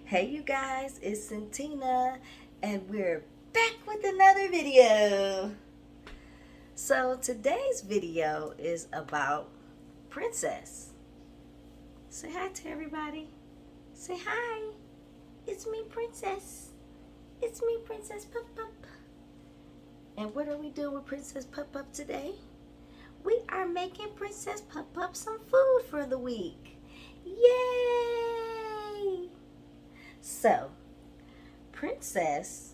Hey you guys, it's Santina and we're back with another video. So today's video is about Princess. Say hi to everybody. Say hi. It's me, Princess. It's me, Princess Pup Pup. And what are we doing with Princess Pup Pup today? We are making Princess Pup Pup some food for the week. Yay! So, Princess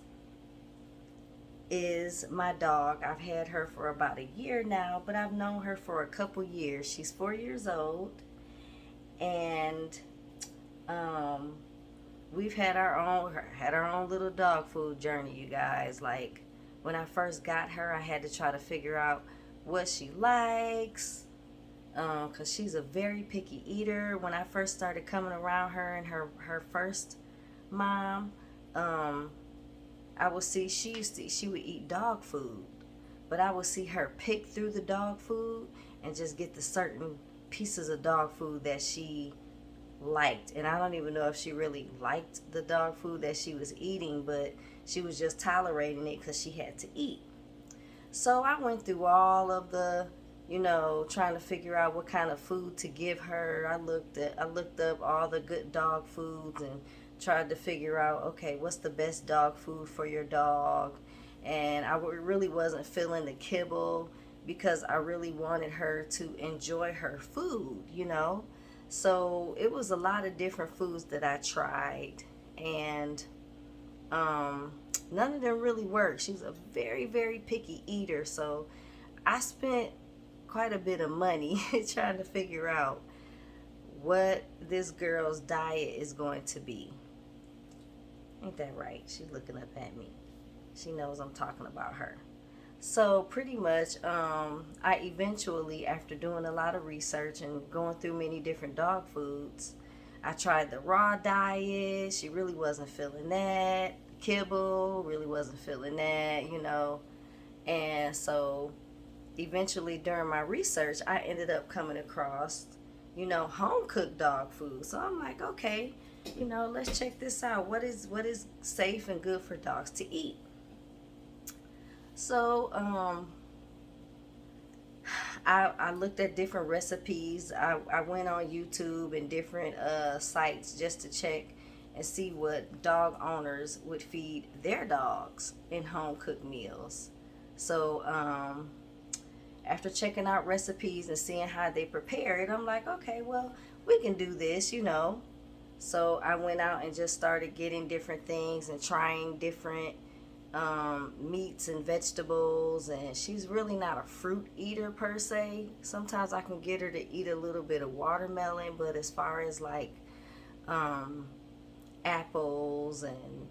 is my dog. I've had her for about a year now, but I've known her for a couple years. She's 4 years old, and um, we've had our own little dog food journey, you guys. Like when I first got her, I had to try to figure out what she likes, because she's a very picky eater. When I first started coming around her and her first mom, um, I would see she would eat dog food, but I would see her pick through the dog food and just get the certain pieces of dog food that she liked. And I don't even know if she really liked the dog food that she was eating, but she was just tolerating it because she had to eat. So I went through all of the, trying to figure out what kind of food to give her. I looked up all the good dog foods and tried to figure out, okay, what's the best dog food for your dog. And I really wasn't feeling the kibble because I really wanted her to enjoy her food. So it was a lot of different foods that I tried, and um, none of them really worked. She's a very, very picky eater, so I spent quite a bit of money trying to figure out what this girl's diet is going to be. Ain't that right? She's looking up at me. She knows I'm talking about her. So pretty much, I eventually, after doing a lot of research and going through many different dog foods, I tried the raw diet. She really wasn't feeling that. Kibble, really wasn't feeling that. And so eventually during my research, I ended up coming across, home cooked dog food. So I'm like, okay, let's check this out. What is safe and good for dogs to eat? So I looked at different recipes. I went on YouTube and different sites just to check and see what dog owners would feed their dogs in home cooked meals. So after checking out recipes and seeing how they prepare it, I'm like, okay, well, we can do this. So I went out and just started getting different things and trying different meats and vegetables. And she's really not a fruit eater per se. Sometimes I can get her to eat a little bit of watermelon, but as far as like um, apples and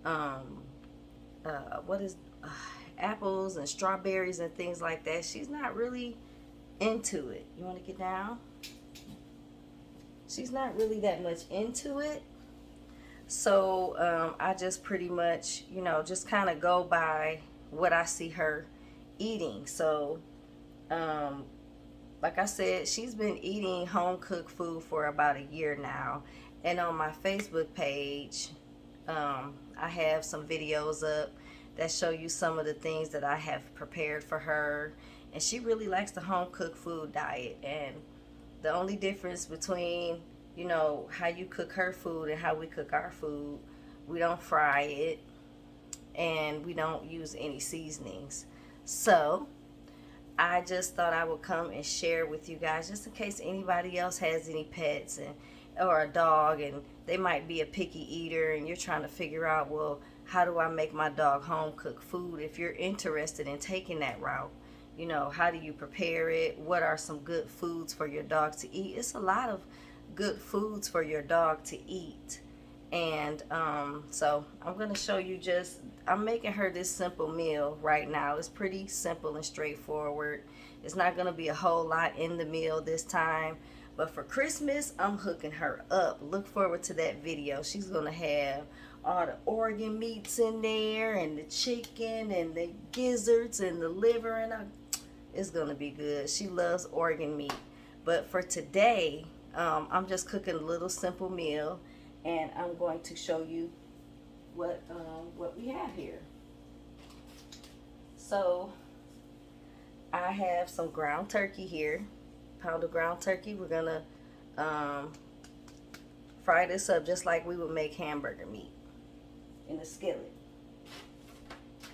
um, what is apples and strawberries and things like that, she's not really into it. You want to get down? She's not really that much into it. So I just pretty much, just kind of go by what I see her eating. So, um, like I said, she's been eating home cooked food for about a year now. And on my Facebook page, I have some videos up that show you some of the things that I have prepared for her. And she really likes the home cooked food diet. And the only difference between, how you cook her food and how we cook our food, we don't fry it and we don't use any seasonings. So I just thought I would come and share with you guys just in case anybody else has any pets and or a dog and they might be a picky eater and you're trying to figure out, well, how do I make my dog home cooked food? If you're interested in taking that route, how do you prepare it? What are some good foods for your dog to eat? It's a lot of good foods for your dog to eat. And so I'm going to show you I'm making her this simple meal right now. It's pretty simple and straightforward. It's not going to be a whole lot in the meal this time. But for Christmas, I'm hooking her up. Look forward to that video. She's going to have all the organ meats in there and the chicken and the gizzards and the liver. And it's going to be good. She loves organ meat. But for today, I'm just cooking a little simple meal. and I'm going to show you what we have here. So I have some ground turkey here, pound of ground turkey. We're gonna fry this up just like we would make hamburger meat in the skillet.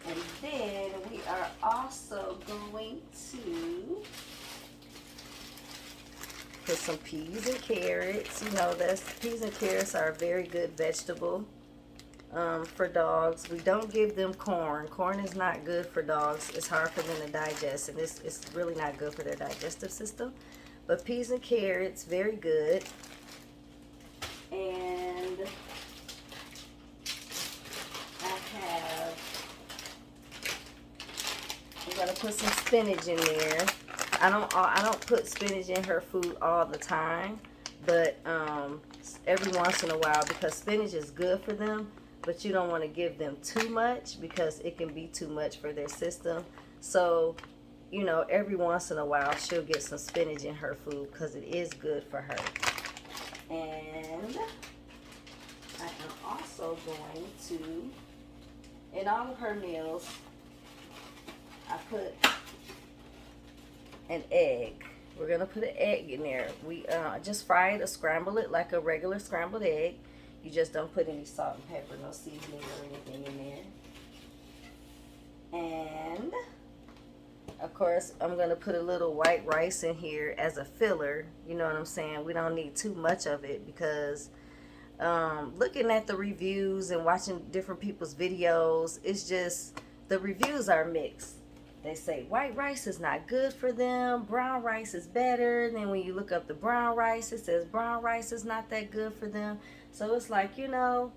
And then we are also going to put some peas and carrots. You know, peas and carrots are a very good vegetable for dogs. We don't give them corn. Corn is not good for dogs. It's hard for them to digest, and it's really not good for their digestive system. But peas and carrots, very good. And I'm gonna put some spinach in there. I don't put spinach in her food all the time, but every once in a while, because spinach is good for them, but you don't want to give them too much because it can be too much for their system. So, you know, every once in a while she'll get some spinach in her food because it is good for her. And I am also going to, in all of her meals, I put an egg. We're gonna put an egg in there. We just fry it or scramble it like a regular scrambled egg. You just don't put any salt and pepper, no seasoning or anything in there. And of course, I'm gonna put a little white rice in here as a filler. You know what I'm saying? We don't need too much of it because looking at the reviews and watching different people's videos, it's just the reviews are mixed. They say white rice is not good for them. Brown rice is better. And then when you look up the brown rice, it says brown rice is not that good for them. So it's like, you know,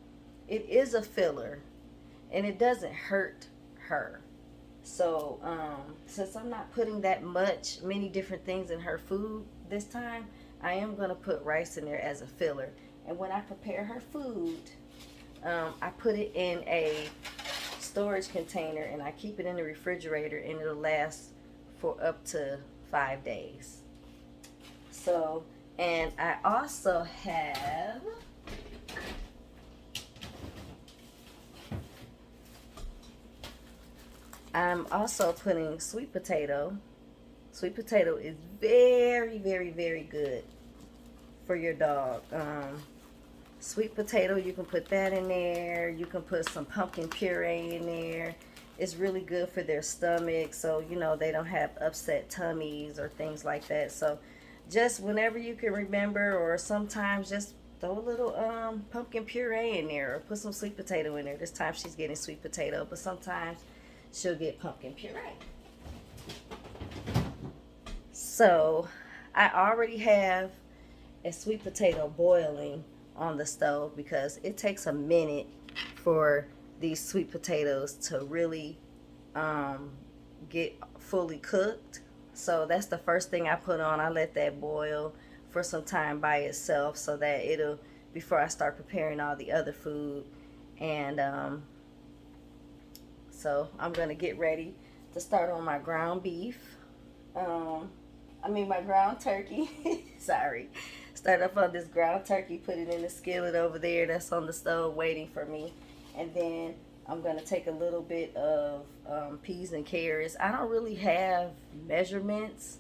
it is a filler. And it doesn't hurt her. So since I'm not putting that many different things in her food this time, I am going to put rice in there as a filler. And when I prepare her food, I put it in a storage container and I keep it in the refrigerator, and it'll last for up to 5 days. So, and I also have I'm also putting sweet potato. Sweet potato is very, very, very good for your dog. Sweet potato, you can put that in there. You can put some pumpkin puree in there. It's really good for their stomach, so you know they don't have upset tummies or things like that. So just whenever you can remember, or sometimes just throw a little pumpkin puree in there, or put some sweet potato in there. This time she's getting sweet potato, but sometimes she'll get pumpkin puree. So I already have a sweet potato boiling on the stove because it takes a minute for these sweet potatoes to really get fully cooked. So that's the first thing I put on. I let that boil for some time by itself so that it'll, before I start preparing all the other food. And so I'm gonna get ready to start on my ground beef. My ground turkey. Sorry. Start up on this ground turkey, put it in the skillet over there that's on the stove waiting for me. And then I'm going to take a little bit of peas and carrots. I don't really have measurements,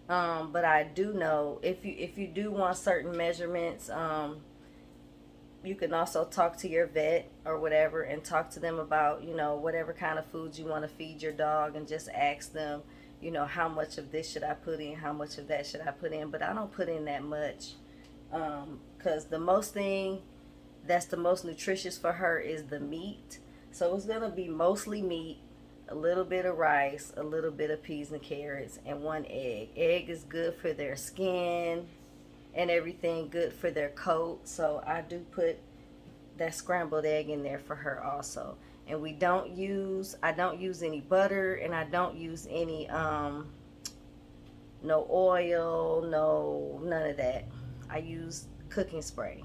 but I do know if you do want certain measurements, you can also talk to your vet or whatever and talk to them about, you know, whatever kind of foods you want to feed your dog, and just ask them, you know, how much of this should I put in, how much of that should I put in. But I don't put in that much because the most thing that's the most nutritious for her is the meat. So it's going to be mostly meat, a little bit of rice, a little bit of peas and carrots, and 1 egg. Egg is good for their skin and everything, good for their coat. So I do put that scrambled egg in there for her also. And I don't use any butter, and I don't use any no oil, none of that. I use cooking spray.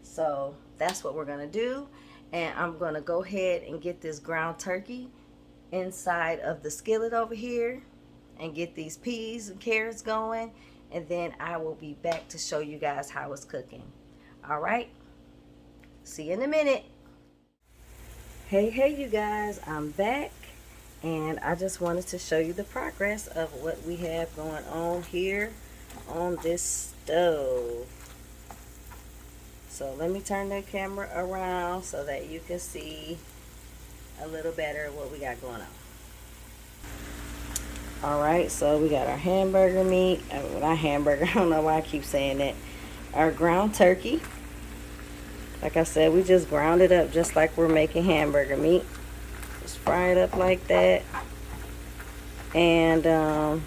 So that's what we're gonna do. And I'm gonna go ahead and get this ground turkey inside of the skillet over here and get these peas and carrots going, and then I will be back to show you guys how it's cooking. All right, see you in a minute. Hey you guys, I'm back, and I just wanted to show you the progress of what we have going on here on this stove. So let me turn the camera around so that you can see a little better what we got going on. Alright, so we got our hamburger meat, not hamburger, I don't know why I keep saying that, our ground turkey. Like I said, we just ground it up just like we're making hamburger meat. Just fry it up like that. And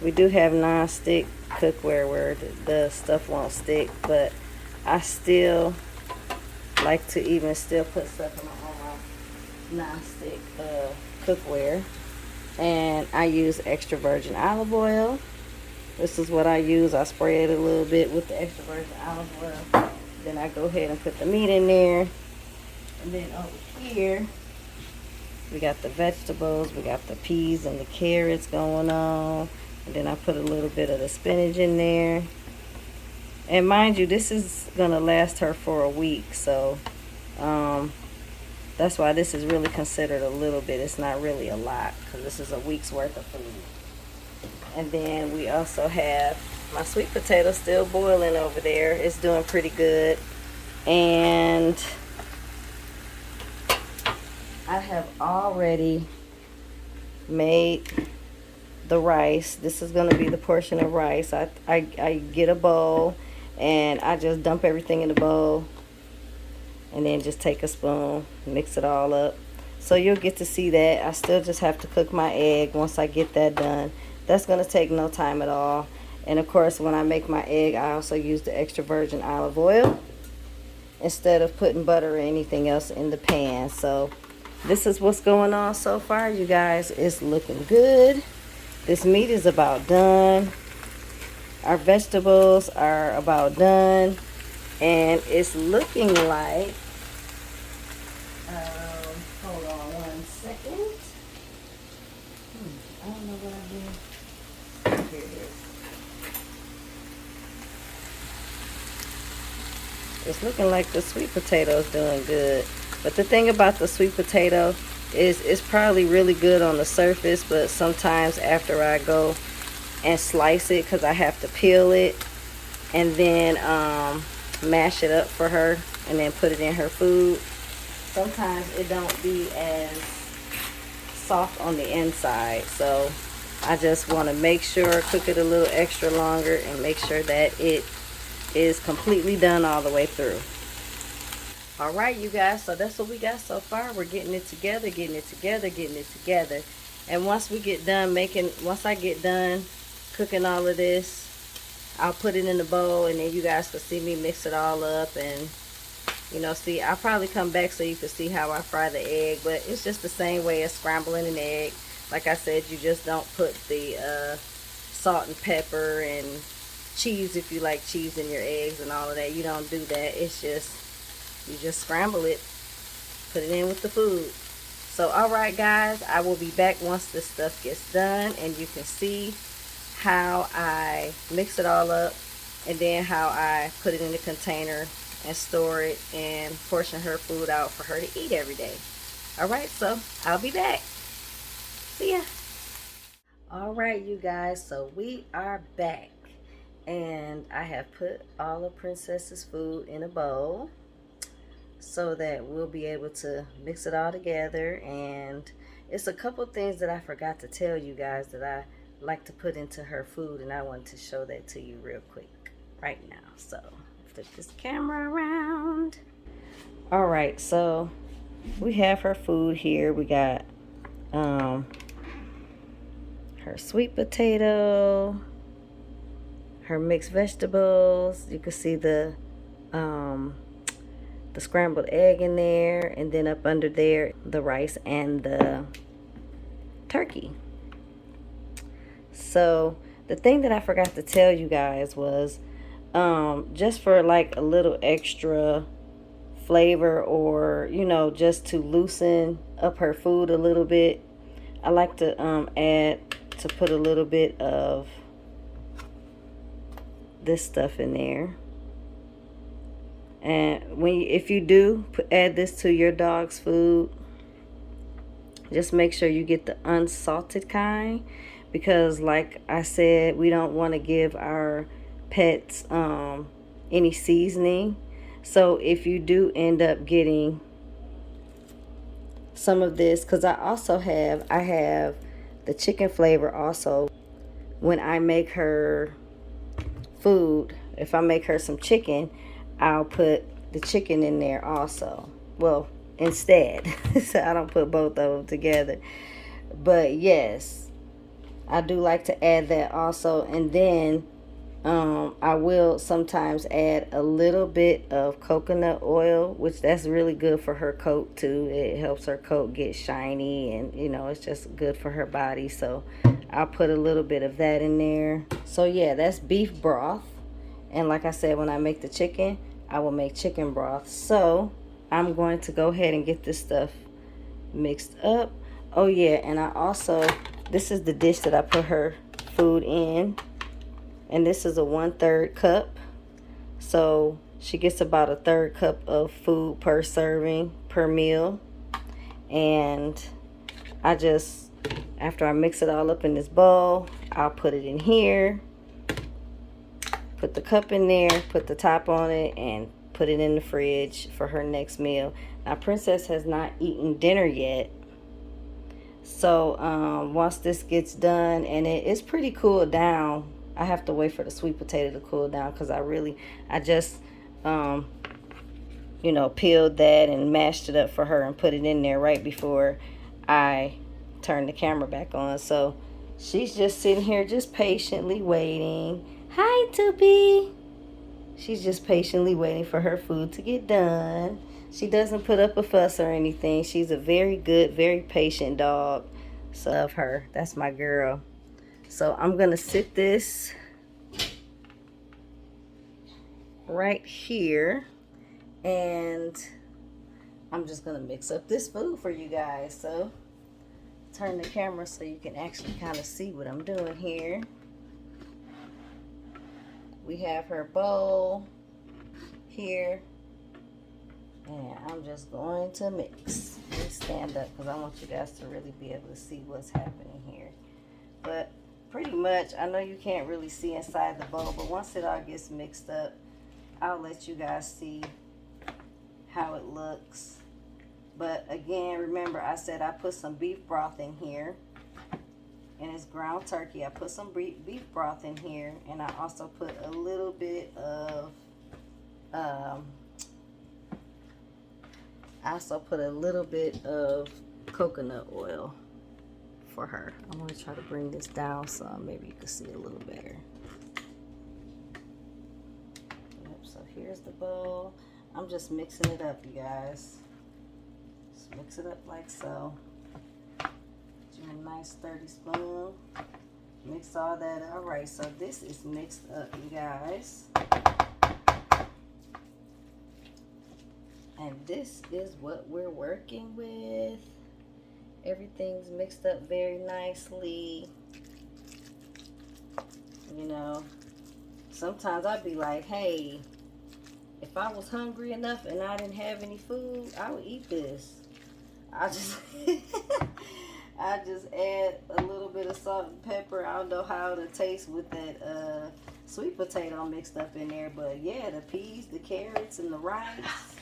we do have non-stick cookware where the stuff won't stick, but I still like to even still put stuff in my non-stick cookware. And I use extra virgin olive oil. This is what I use. I spray it a little bit with the extra virgin olive oil. Then I go ahead and put the meat in there. And then over here, we got the vegetables. We got the peas and the carrots going on. And then I put a little bit of the spinach in there. And mind you, this is going to last her for a week. So, that's why this is really considered a little bit. It's not really a lot because this is a week's worth of food. And then we also have my sweet potato still boiling over there. It's doing pretty good. And I have already made the rice. This is going to be the portion of rice. I get a bowl and I just dump everything in the bowl. And then just take a spoon, mix it all up. So you'll get to see that. I still just have to cook my egg once I get that done. That's going to take no time at all. And of course, when I make my egg, I also use the extra virgin olive oil instead of putting butter or anything else in the pan. So this is what's going on so far, you guys. It's looking good. This meat is about done. Our vegetables are about done. And it's looking like, hold on one second. I don't know what I did. Here it is. It's looking like the sweet potato is doing good. But the thing about the sweet potato is it's probably really good on the surface, but sometimes after I go and slice it, because I have to peel it and then mash it up for her and then put it in her food, sometimes it don't be as soft on the inside. So I just want to make sure, cook it a little extra longer and make sure that it is completely done all the way through. All right, you guys, so that's what we got so far. We're getting it together, and once we get done once I get done cooking all of this, I'll put it in the bowl, and then you guys can see me mix it all up. And you know, see, I'll probably come back so you can see how I fry the egg, but it's just the same way as scrambling an egg. Like I said, you just don't put the salt and pepper and cheese, if you like cheese in your eggs and all of that. You don't do that. It's just, you just scramble it, put it in with the food. So alright guys, I will be back once this stuff gets done, and you can see how I mix it all up and then how I put it in the container and store it and portion her food out for her to eat every day. Alright, so I'll be back. See ya. Alright you guys, so we are back, and I have put all of Princess's food in a bowl so that we'll be able to mix it all together. And it's a couple things that I forgot to tell you guys that I like to put into her food, and I want to show that to you real quick right now. So flip this camera around. All right, so we have her food here. We got her sweet potato, her mixed vegetables. You can see the scrambled egg in there, and then up under there the rice and the turkey. So the thing that I forgot to tell you guys was just for like a little extra flavor, or you know, just to loosen up her food a little bit, I like to put a little bit of this stuff in there. And if you do add this to your dog's food, just make sure you get the unsalted kind, because like I said, we don't want to give our pets any seasoning. So if you do end up getting some of this, because I have the chicken flavor also. When I make her food, if I make her some chicken, I'll put the chicken in there also. Well, instead. So I don't put both of them together. But yes, I do like to add that also. And then I will sometimes add a little bit of coconut oil, which that's really good for her coat too. It helps her coat get shiny, and you know, it's just good for her body. So I'll put a little bit of that in there. So yeah, that's beef broth. And like I said, when I make the chicken, I will make chicken broth. So I'm going to go ahead and get this stuff mixed up. Oh yeah, and I also, this is the dish that I put her food in. And this is a 1/3 cup. So she gets about a 1/3 cup of food per serving, per meal. And I just, after I mix it all up in this bowl, I'll put it in here. Put the cup in there, put the top on it, and put it in the fridge for her next meal. Now, Princess has not eaten dinner yet. So once this gets done, and it's pretty cooled down, I have to wait for the sweet potato to cool down, because I just, you know, peeled that and mashed it up for her and put it in there right before I turned the camera back on. So she's just sitting here just patiently waiting. Hi, Toopy. She's just patiently waiting for her food to get done. She doesn't put up a fuss or anything. She's a very good, very patient dog. So of her. That's my girl. So I'm going to sit this right here, and I'm just going to mix up this food for you guys. So turn the camera so you can actually kind of see what I'm doing here. We have her bowl here, and I'm just going to mix. Let me stand up because I want you guys to really be able to see what's happening here. But pretty much, I know you can't really see inside the bowl, but once it all gets mixed up, I'll let you guys see how it looks. But again, remember I said I put some beef broth in here, and it's ground turkey. I put some beef broth in here, and I also put a little bit of coconut oil for her. I'm going to try to bring this down some, maybe you can see a little better. Yep, so here's the bowl. I'm just mixing it up, you guys. Just mix it up like so. Get you a nice sturdy spoon. Mix all that up. Alright, so this is mixed up, you guys. And this is what we're working with. Everything's mixed up very nicely. You know, sometimes I'd be like, hey, if I was hungry enough and I didn't have any food, I would eat this. I just I just add a little bit of salt and pepper. I don't know how it'll taste with that sweet potato mixed up in there, but yeah, the peas, the carrots, and the rice,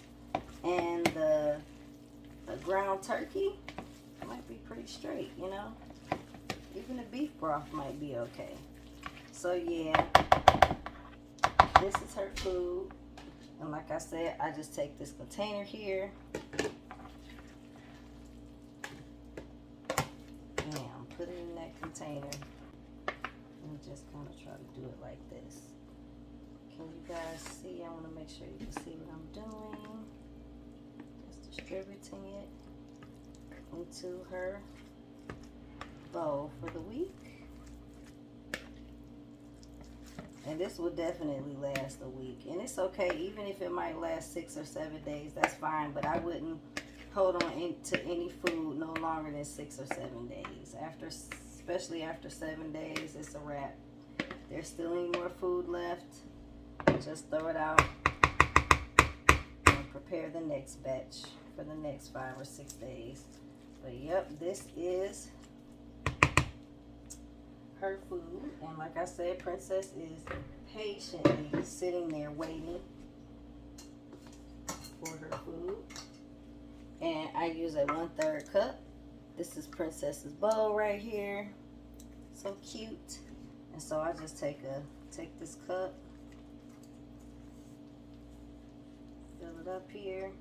and the ground turkey might be pretty straight, you know. Even the beef broth might be okay. So yeah, this is her food. And like I said, I just take this container here. And put it in that container. And just kind of try to do it like this. Can you guys see? I want to make sure you can see what I'm doing. Just distributing it into her bowl for the week. And this will definitely last a week. And it's okay, even if it might last 6 or 7 days, that's fine. But I wouldn't hold on to any food no longer than 6 or 7 days. Especially after 7 days, it's a wrap. There's still any more food left, just throw it out and prepare the next batch for the next 5 or 6 days. But yep, this is her food. And like I said, Princess is patiently sitting there waiting for her food. And I use a 1/3 cup. This is Princess's bowl right here. So cute. And so I just take this cup, fill it up here.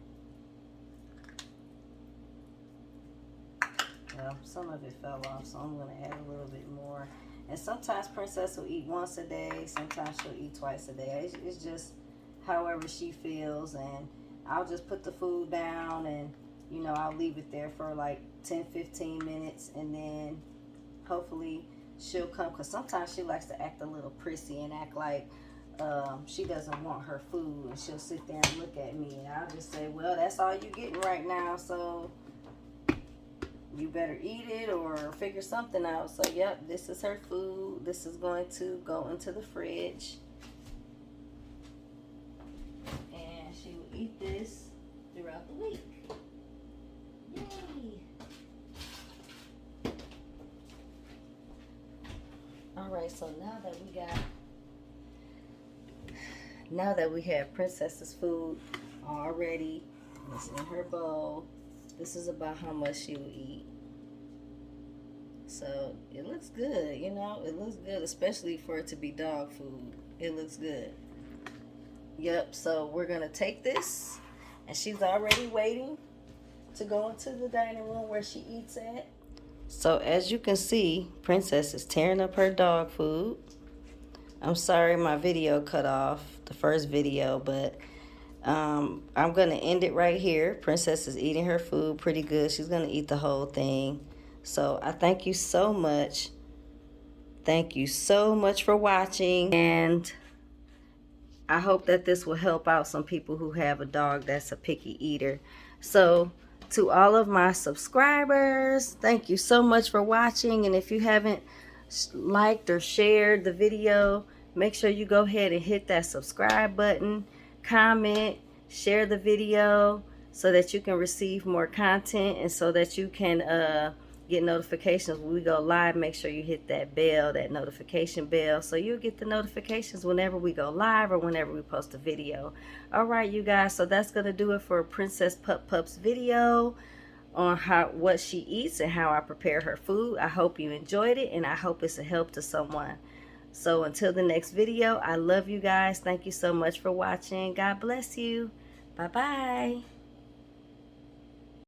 Well, some of it fell off, so I'm gonna add a little bit more. And sometimes Princess will eat once a day, sometimes she'll eat twice a day. It's just however she feels. And I'll just put the food down, and you know, I'll leave it there for like 10-15 minutes, and then hopefully she'll come, because sometimes she likes to act a little prissy and act like she doesn't want her food, and she'll sit there and look at me, and I'll just say, well, that's all you're getting right now, so you better eat it or figure something out. So yep, this is her food. This is going to go into the fridge, and she will eat this throughout the week. Yay! Alright, so now that we have Princess's food already, it's in her bowl. This is about how much she will eat. So it looks good, you know, it looks good, especially for it to be dog food. It looks good. Yep, so we're gonna take this, and she's already waiting to go into the dining room where she eats at. So as you can see, Princess is tearing up her dog food. I'm sorry my video cut off, the first video, but I'm going to end it right here. Princess is eating her food pretty good. She's going to eat the whole thing. So I thank you so much. Thank you so much for watching. And I hope that this will help out some people who have a dog that's a picky eater. So to all of my subscribers, thank you so much for watching. And if you haven't liked or shared the video, make sure you go ahead and hit that subscribe button, comment, share the video so that you can receive more content, and so that you can get notifications when we go live. Make sure you hit that bell, that notification bell, so you'll get the notifications whenever we go live or whenever we post a video. All right, you guys, so that's gonna do it for Princess Pup Pup's video on what she eats and how I prepare her food. I hope you enjoyed it, and I hope it's a help to someone. So until the next video, I love you guys. Thank you so much for watching. God bless you. Bye-bye.